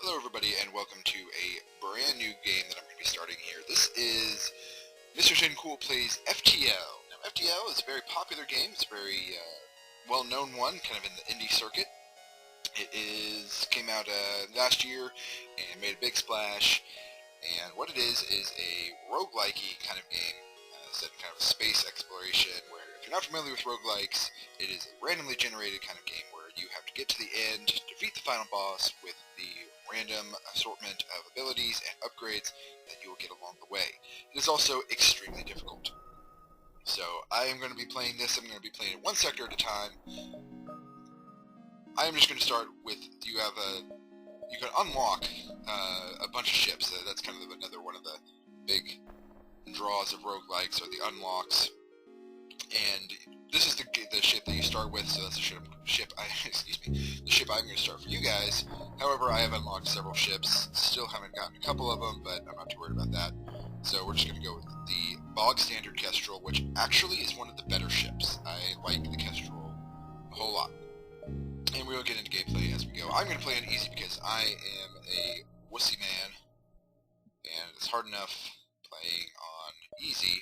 Hello everybody and welcome to a brand new game that I'm going to be starting here. This is Mr. Zen Cool plays FTL. Now FTL is a very popular game. It's a very well-known one, kind of in the indie circuit. It came out last year and made a big splash. And what it is a roguelike-y kind of game, set in kind of a space exploration where if you're not familiar with roguelikes, it is a randomly generated kind of game where you have to get to the end, defeat the final boss with the random assortment of abilities and upgrades that you will get along the way. It is also extremely difficult. So I am going to be playing this. I'm going to be playing it one sector at a time. I am just going to start with you can unlock a bunch of ships. That's kind of another one of the big draws of roguelikes, are the unlocks. And this is the ship that you start with, so that's the ship the ship I'm going to start for you guys. However, I have unlocked several ships, still haven't gotten a couple of them, but I'm not too worried about that. So we're just going to go with the bog standard Kestrel, which actually is one of the better ships. I like the Kestrel a whole lot. And we will get into gameplay as we go. I'm going to play on easy because I am a wussy man, and it's hard enough playing on easy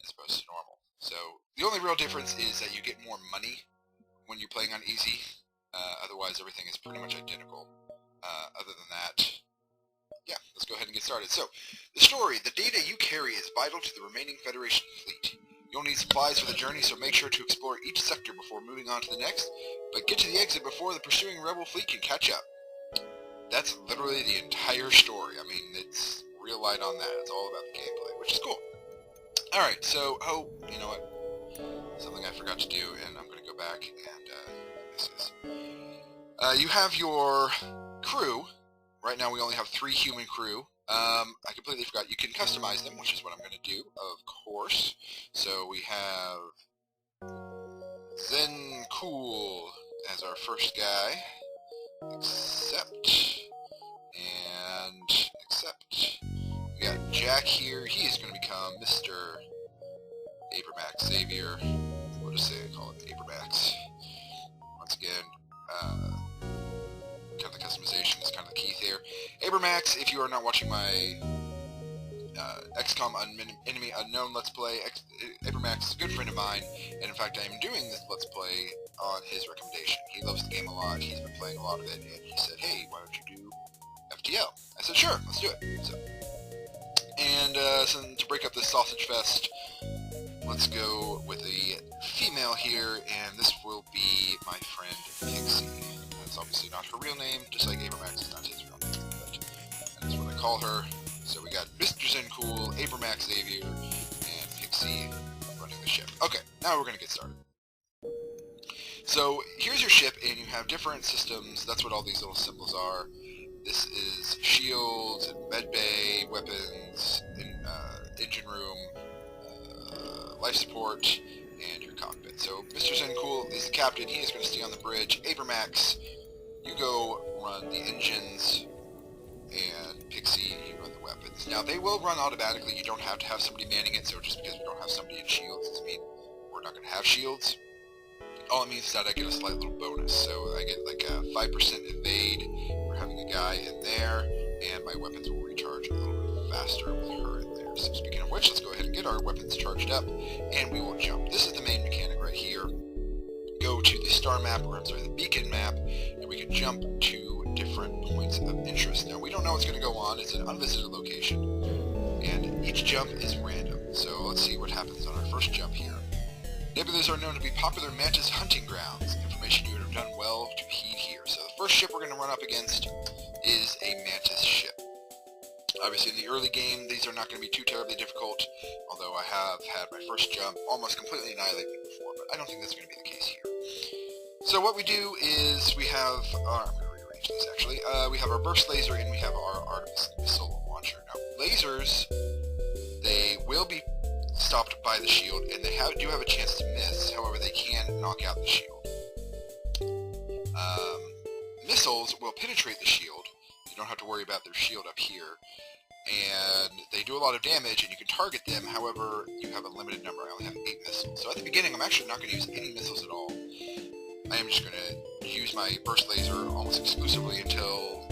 as opposed to normal. So the only real difference is that you get more money when you're playing on easy. Otherwise, everything is pretty much identical. Other than that, yeah, let's go ahead and get started. So, the story. The data you carry is vital to the remaining Federation fleet. You'll need supplies for the journey, so make sure to explore each sector before moving on to the next, but get to the exit before the pursuing rebel fleet can catch up. That's literally the entire story. I mean, it's real light on that. It's all about the gameplay, which is cool. Alright, so, you know what? Something I forgot to do, and I'm going to go back and, this is... you have your crew. Right now we only have 3 human crew. I completely forgot. You can customize them, which is what I'm going to do, of course. So we have Zen Cool as our first guy. Accept. And accept. We got Jack here. He is going to become Mr. Abramax Xavier. We'll just say I call it Abramax. Once again, kind of the customization is kind of the key here. Abramax, if you are not watching my XCOM Enemy Unknown Let's Play, Abramax is a good friend of mine, and in fact I am doing this Let's Play on his recommendation. He loves the game a lot, he's been playing a lot of it, and he said, hey, why don't you do FTL? I said, sure, let's do it. So, and so to break up this sausage fest, let's go with a female here, and this will be my friend Pixie. That's obviously not her real name, just like Abramax is not his real name, but that's what I call her. So we got Mr. Zen Cool, Abramax Xavier, and Pixie running the ship. Okay, now we're going to get started. So here's your ship, and you have different systems. That's what all these little symbols are. This is shields, and medbay, weapons, engine room, life support, and your cockpit. So Mr. Zen Cool is the captain. He is going to stay on the bridge. Abramax, you go run the engines, and Pixie, you run the weapons. Now they will run automatically. You don't have to have somebody manning it. So just because we don't have somebody in shields doesn't mean we're not going to have shields. All it means is that I get a slight little bonus. So I get like a 5% evade for having a guy in there, and my weapons will recharge a little bit faster with her in there. So speaking of which, let's go ahead and get our weapons charged up, and we will jump. This is the main mechanic right here. Go to the star map, or I'm sorry, the beacon map, and we can jump to different points of interest. Now, we don't know what's going to go on. It's an unvisited location, and each jump is random. So let's see what happens on our first jump here. Nebulas are known to be popular mantis hunting grounds. Information you would have done well to heed here. So the first ship we're going to run up against is a mantis ship. Obviously, in the early game, these are not going to be too terribly difficult, although I have had my first jump almost completely annihilate me before, but I don't think that's going to be the case here. So what we do is we have our... I'm going to rearrange this, actually. We have our burst laser, and we have our Artemis missile launcher. Now, lasers, they will be stopped by the shield, and they do have a chance to miss. However, they can knock out the shield. Missiles will penetrate the shield. You don't have to worry about their shield up here. And they do a lot of damage, and you can target them. However, you have a limited number. I only have 8 missiles. So at the beginning, I'm actually not going to use any missiles at all. I am just going to use my burst laser almost exclusively until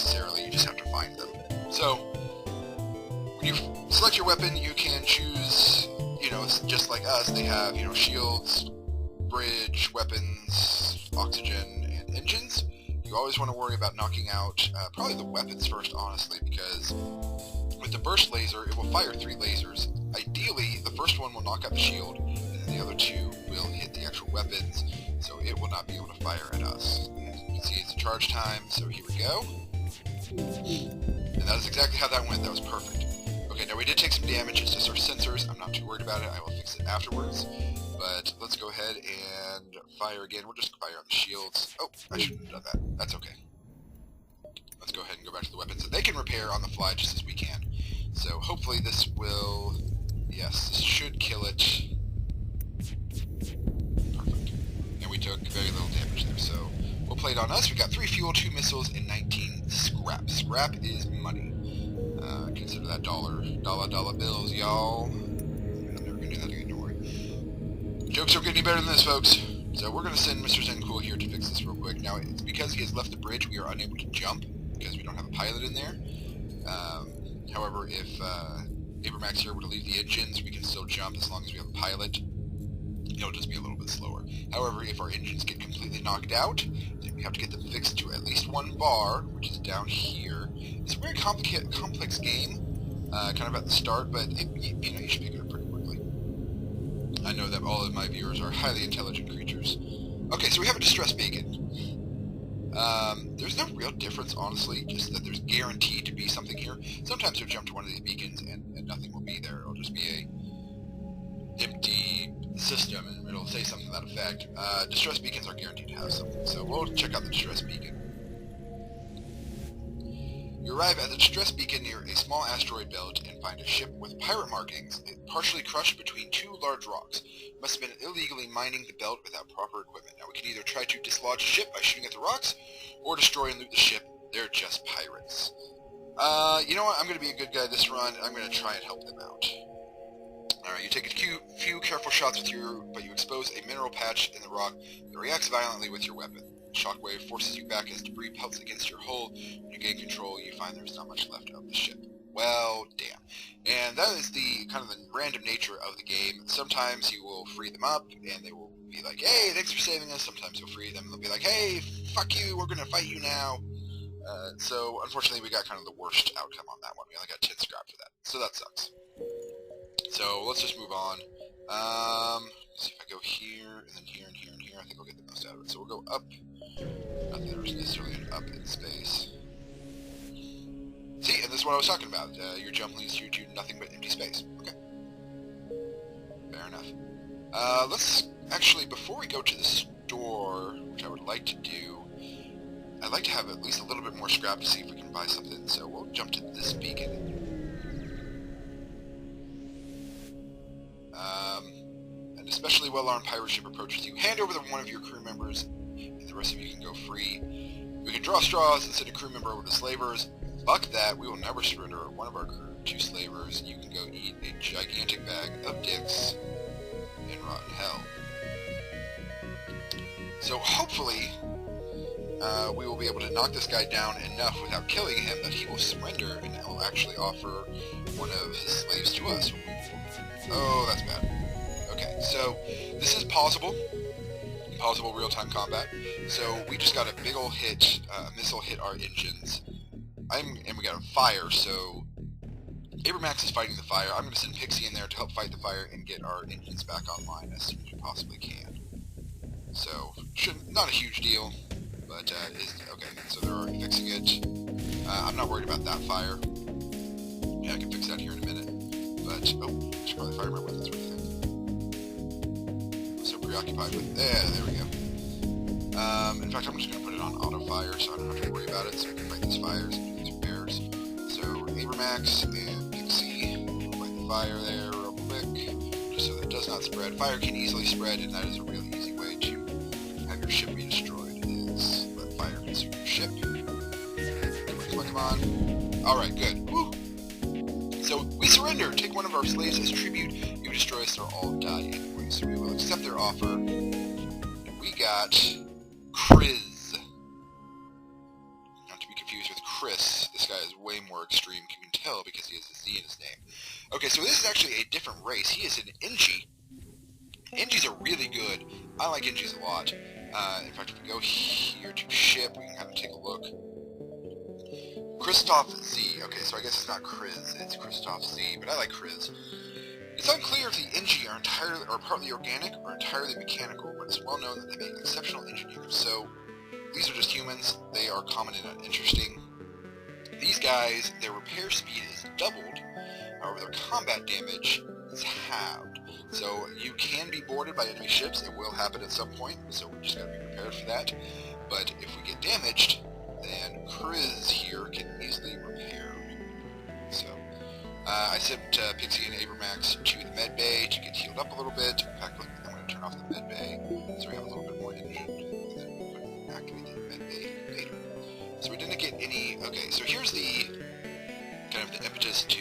necessarily, you just have to find them. So, when you select your weapon, you can choose, you know, it's just like us, they have, you know, shields, bridge, weapons, oxygen, and engines. You always want to worry about knocking out probably the weapons first, honestly, because with the burst laser, it will fire 3 lasers. Ideally, the first one will knock out the shield, and then the other 2 will hit the actual weapons, so it will not be able to fire at us. And you can see it's a charge time, so here we go. And that is exactly how that went. That was perfect. Okay, now we did take some damage. It's just our sensors. I'm not too worried about it. I will fix it afterwards. But let's go ahead and fire again. We'll just fire on the shields. Oh, I shouldn't have done that. That's okay. Let's go ahead and go back to the weapons. And they can repair on the fly just as we can. So hopefully this will... Yes, this should kill it. Perfect. And we took very little damage there. So we'll play it on us. We got 3 fuel, 2 missiles, and 19 scrap. Scrap is money. Consider that dollar bills, y'all. I'm never gonna do that again, don't worry. Jokes don't get any better than this, folks. So we're gonna send Mr. Zen Cool here to fix this real quick. Now, it's because he has left the bridge, we are unable to jump, because we don't have a pilot in there. However, if Abramax here were to leave the engines, we can still jump as long as we have a pilot. It'll just be a little bit slower. However, if our engines get completely knocked out, then we have to get them fixed to at least 1 bar, which is down here. It's a very complex game, kind of at the start, but you know, you should pick it up pretty quickly. I know that all of my viewers are highly intelligent creatures. Okay, so we have a distress beacon. There's no real difference, honestly, just that there's guaranteed to be something here. Sometimes you'll jump to one of these beacons and nothing will be there. It'll just be a empty system, and it'll say something to that effect. Distress beacons are guaranteed to have something, so we'll check out the distress beacon. You arrive at the distress beacon near a small asteroid belt and find a ship with pirate markings, partially crushed between 2 large rocks. You must have been illegally mining the belt without proper equipment. Now we can either try to dislodge the ship by shooting at the rocks, or destroy and loot the ship. They're just pirates. You know what? I'm going to be a good guy this run. I'm going to try and help them out. Alright, you take a few careful shots but you expose a mineral patch in the rock that reacts violently with your weapon. The shockwave forces you back as debris pelts against your hull. When you gain control, you find there's not much left of the ship. Well, damn. And that is the kind of the random nature of the game. Sometimes you will free them up, and they will be like, hey, thanks for saving us. Sometimes you'll free them, and they'll be like, hey, fuck you, we're going to fight you now. So, unfortunately, we got kind of the worst outcome on that one. We only got 10 scrap for that. So that sucks. So, let's just move on. Let's see if I go here, and then here, and here, and here. I think I'll get the most out of it. So we'll go up. Not that there's necessarily an up in space. See, and this is what I was talking about. Your jump leads you to nothing but empty space. Okay. Fair enough. Let's actually, before we go to the store, which I would like to do, I'd like to have at least a little bit more scrap to see if we can buy something. So we'll jump to this beacon. An especially well-armed pirate ship approaches you. Hand over one of your crew members, and the rest of you can go free. We can draw straws and send a crew member over to slavers. Fuck that, we will never surrender one of our crew to slavers. You can go eat a gigantic bag of dicks in rotten hell. So hopefully, we will be able to knock this guy down enough without killing him that he will surrender and will actually offer one of his slaves to us. Oh, that's bad. Okay, so this is possible real-time combat. So we just got a big ol' hit, a missile hit our engines, and we got a fire, so Abramax is fighting the fire. I'm going to send Pixie in there to help fight the fire and get our engines back online as soon as we possibly can. So, not a huge deal, but okay, so they're already fixing it. I'm not worried about that fire. Yeah, I can fix that here in a minute. But, oh, I should probably fire my weapons. What do you think? I'm so preoccupied with... there we go. In fact, I'm just going to put it on auto fire so I don't have to worry about it, so we can fight these fires and do these repairs. So, Abramax and Pixie will fight the fire there real quick, just so that it does not spread. Fire can easily spread, and that is a really easy way to have your ship be destroyed, is let fire consume your ship. Come on. Alright, good. Woo! So, we surrender! Take one of our slaves as tribute. You destroy us, they'll all die anyway. So we will accept their offer. And we got... Chris. Not to be confused with Chris more extreme, you can tell because he has a Z in his name. Okay, so this is actually a different race. He is an Engi. Engis are really good. I like Engis a lot. In fact, if we go here to ship, we can kind of take a look. Christoph Z. Okay, so I guess it's not Kriz, it's Christoph Z, but I like Kriz. It's unclear if the Engi are entirely or partly organic or entirely mechanical, but it's well known that they make exceptional engineers. So these are just humans. They are common and uninteresting. These guys, their repair speed is doubled, however their combat damage is halved. So you can be boarded by enemy ships. It will happen at some point, so we just gotta be prepared for that. But if we get damaged, then Kriz here can easily repair. So I sent Pixie and Abramax to the med bay to get healed up a little bit. In fact, look, I'm going to turn off the med bay so we have a little bit more engine, and then activate the med bay later. So we didn't get any. Okay, so here's the kind of the impetus to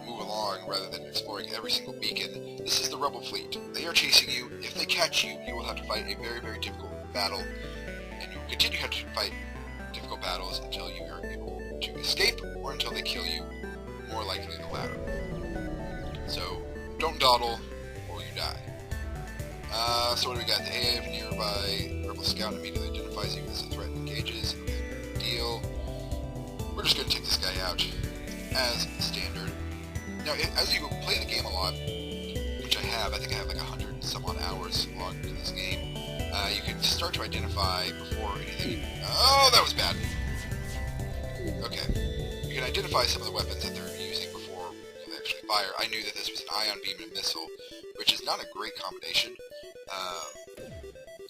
move along rather than exploring every single beacon. This is the rebel fleet. They are chasing you. If they catch you, you will have to fight a very, very difficult battle, and you will continue to have to fight difficult battles until you are able to escape or until they kill you, more likely the latter. So don't dawdle or you die. So what do we got? The AA of nearby rebel scout immediately identifies you as a threat and engages. Okay, deal. We're just going to take this guy out as standard. Now, as you play the game a lot, which I have, I think I have like 100 and some odd hours logged into this game, you can start to identify before anything. Oh, that was bad. Okay. You can identify some of the weapons that they're using before they actually fire. I knew that this was an ion beam and a missile, which is not a great combination.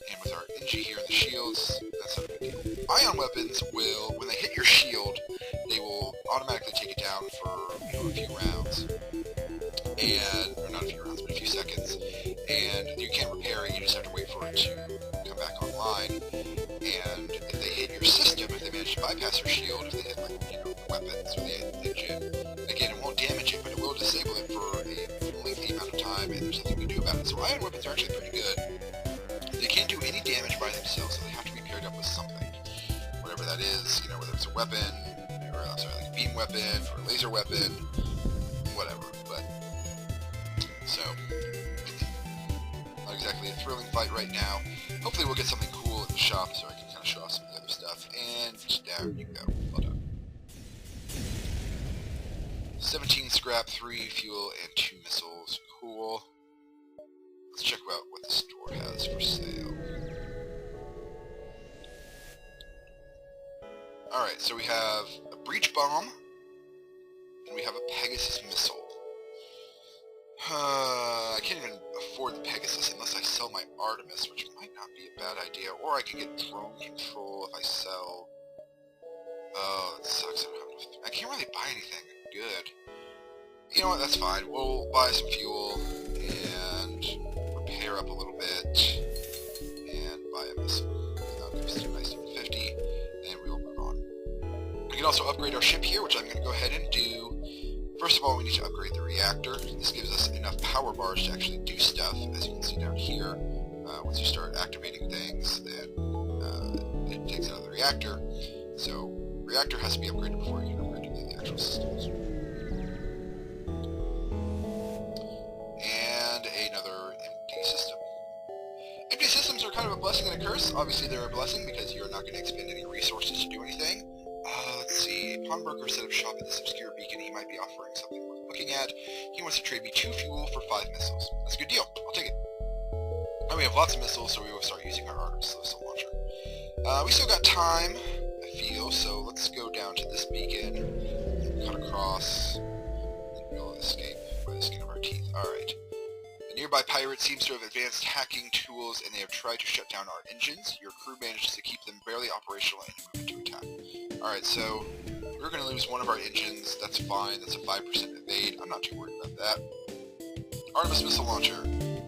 And with our Engi here in the shields, that's not a big deal. Ion weapons will, when they hit your shield, they will automatically take it down for a few rounds. And, or not a few rounds, but a few seconds. And you can't repair it, you just have to wait for it to come back online. And if they hit your system, if they manage to bypass your shield, if they hit, like, the weapons or the engine, again, it won't damage it, but it will disable it for a lengthy amount of time, and there's nothing you can do about it. So ion weapons are actually pretty good. They can't do any damage by themselves, so they have to be paired up with something. Whatever that is, whether it's a weapon, or like a beam weapon, or a laser weapon, whatever. But, so, not exactly a thrilling fight right now. Hopefully we'll get something cool in the shop so I can kind of show off some of the other stuff. And there you go. Well done. 17 scrap, 3 fuel, and 2 missiles. Cool. Let's check out what the store has for sale. Alright, so we have a breach bomb, and we have a Pegasus missile. I can't even afford the Pegasus unless I sell my Artemis, which might not be a bad idea. Or I can get drone control if I sell... Oh, that sucks. I can't really buy anything good. You know what, that's fine. We'll buy some fuel, and repair up a little bit, and buy a missile. That'll give us a nice 50, and we'll move on. We can also upgrade our ship here, which I'm going to go ahead and do. First of all, we need to upgrade the reactor. This gives us enough power bars to actually do stuff, as you can see down here. Once you start activating things, then it takes out of the reactor. So, reactor has to be upgraded before you can upgrade any of the actual systems. And another empty system. Empty systems are kind of a blessing and a curse. Obviously, they're a blessing because you're not going to expend any resources to do anything. Let's see. A pawnbroker set up shop at this obscure beacon. He might be offering something worth looking at. He wants to trade me 2 fuel for 5 missiles. That's a good deal. I'll take it. And we have lots of missiles, so we will start using our Artemis missile launcher. We still got time, I feel, so let's go down to this beacon, cut across, and we'll escape by the skin of our teeth. Alright. The nearby pirate seems to have advanced hacking tools, and they have tried to shut down our engines. Your crew manages to keep them barely operational and you move into attack. Alright, so we're going to lose one of our engines. That's fine. That's a 5% evade. I'm not too worried about that. Artemis missile launcher.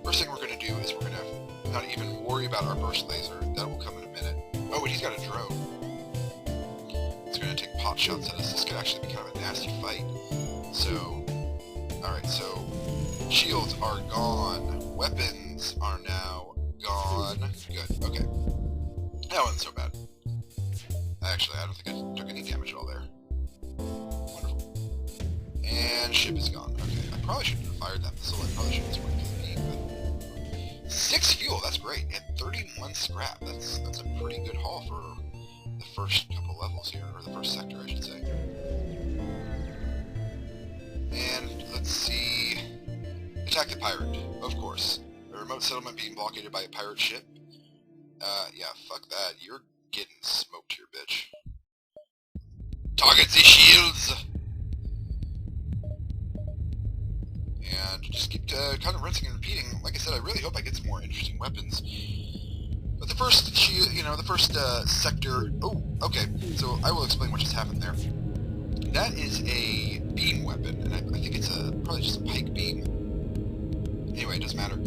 First thing we're going to do is we're going to not even worry about our burst laser. That will come in a minute. Oh, and he's got a drone. It's going to take pot shots at us. This could actually be kind of a nasty fight. So, alright, so shields are gone. Weapons are now gone. Good, okay. That wasn't so bad. Actually, I don't think I took any damage at all there. And ship is gone. Okay, I probably shouldn't have fired that missile. I probably should have just went for the beam, but 6 fuel, that's great, and 31 scrap. That's a pretty good haul for the first couple levels here, or the first sector, I should say. And let's see. Attack the pirate, of course. A remote settlement being blockaded by a pirate ship. Yeah, fuck that. You're getting smoked here, bitch. Target the shields! And just keep kind of rinsing and repeating. Like I said, I really hope I get some more interesting weapons. But the first shield, the first sector... Oh, okay. So I will explain what just happened there. That is a beam weapon, and I think it's probably just a pike beam. Anyway, it doesn't matter.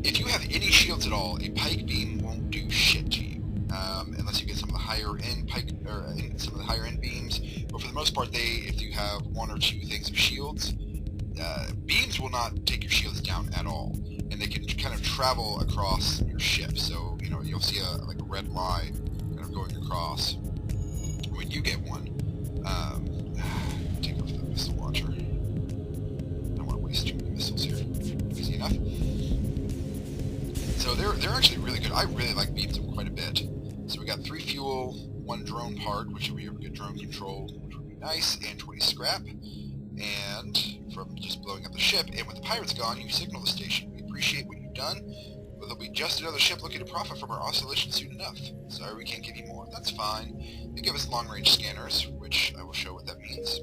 If you have any shields at all, a pike beam won't do shit to you, unless you get some of the higher end some of the higher end beams. But for the most part, if you have 1 or 2 things of shields, beams will not take your shields down at all, and they can kind of travel across your ship. So you'll see a red line kind of going across when you get one. Take off the missile launcher. I don't want to waste too many missiles here. Easy enough. So they're actually really good. I really like beams them quite a bit. So we got 3 fuel, 1 drone part, which would be a good drone control, which would be nice, and 20 scrap. And from just blowing up the ship, and with the pirates gone, you signal the station. We appreciate what you've done, but there'll be just another ship looking to profit from our oscillation soon enough. Sorry we can't give you more. That's fine. They give us long-range scanners, which I will show what that means.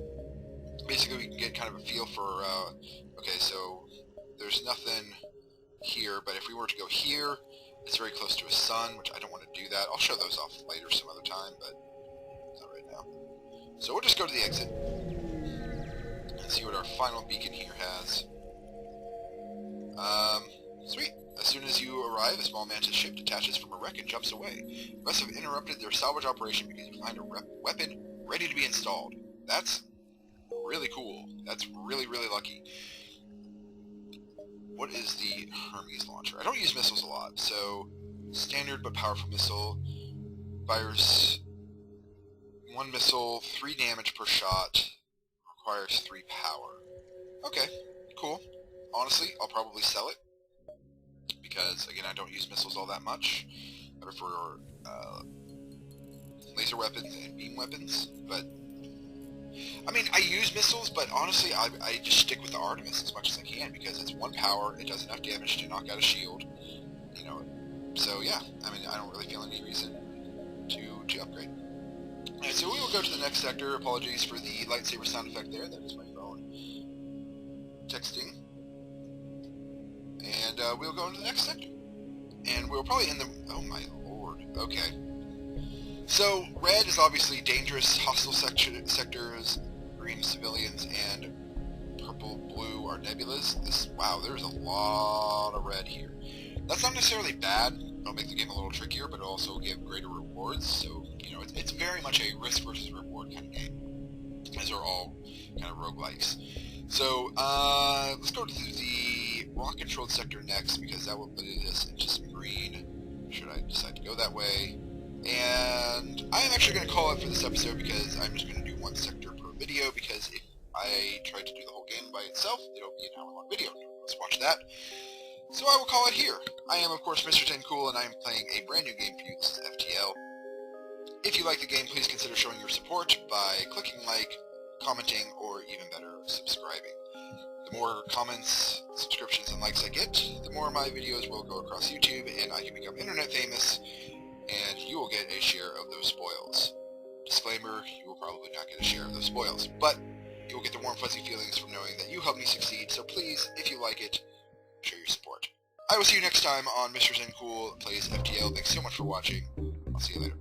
Basically, we can get kind of a feel for, okay, so there's nothing here, but if we were to go here, it's very close to a sun, which I don't want to do that. I'll show those off later some other time, but not right now. So we'll just go to the exit and see what our final beacon here has. Sweet. As soon as you arrive, a small mantis ship detaches from a wreck and jumps away. You must have interrupted their salvage operation because you find a weapon ready to be installed. That's really cool. That's really, really lucky. What is the Hermes launcher? I don't use missiles a lot, so standard but powerful missile. Fires 1 missile, 3 damage per shot, requires 3 power. Okay, cool. Honestly, I'll probably sell it, because, again, I don't use missiles all that much. I prefer laser weapons and beam weapons, but I mean, I use missiles, but honestly, I just stick with the Artemis as much as I can, because it's 1 power, it does enough damage to knock out a shield, so yeah, I mean, I don't really feel any reason to upgrade. Alright, so we will go to the next sector. Apologies for the lightsaber sound effect there, that is my phone texting. And we'll go into the next sector. And we'll probably end the... Oh my lord, okay. So, red is obviously dangerous, hostile sectors, green civilians, and purple-blue are nebulas. Wow, there's a lot of red here. That's not necessarily bad. It'll make the game a little trickier, but it'll also give greater rewards. So, it's very much a risk versus reward kind of game, as are all kind of roguelikes. So, let's go to the rock-controlled sector next, because that will lead us into some green, should I decide to go that way. And I am actually going to call it for this episode, because I'm just going to do 1 sector per video, because if I try to do the whole game by itself, it'll be an hour-long video. Let's watch that. So I will call it here. I am, of course, Mr. Zen Cool, and I am playing a brand new game for you. This is FTL. If you like the game, please consider showing your support by clicking like, commenting, or even better, subscribing. The more comments, subscriptions, and likes I get, the more my videos will go across YouTube, and I can become internet famous, and you will get a share of those spoils. Disclaimer, you will probably not get a share of those spoils, but you will get the warm fuzzy feelings from knowing that you helped me succeed, so please, if you like it, show your support. I will see you next time on Mr. Zen Cool Plays FTL. Thanks so much for watching. I'll see you later.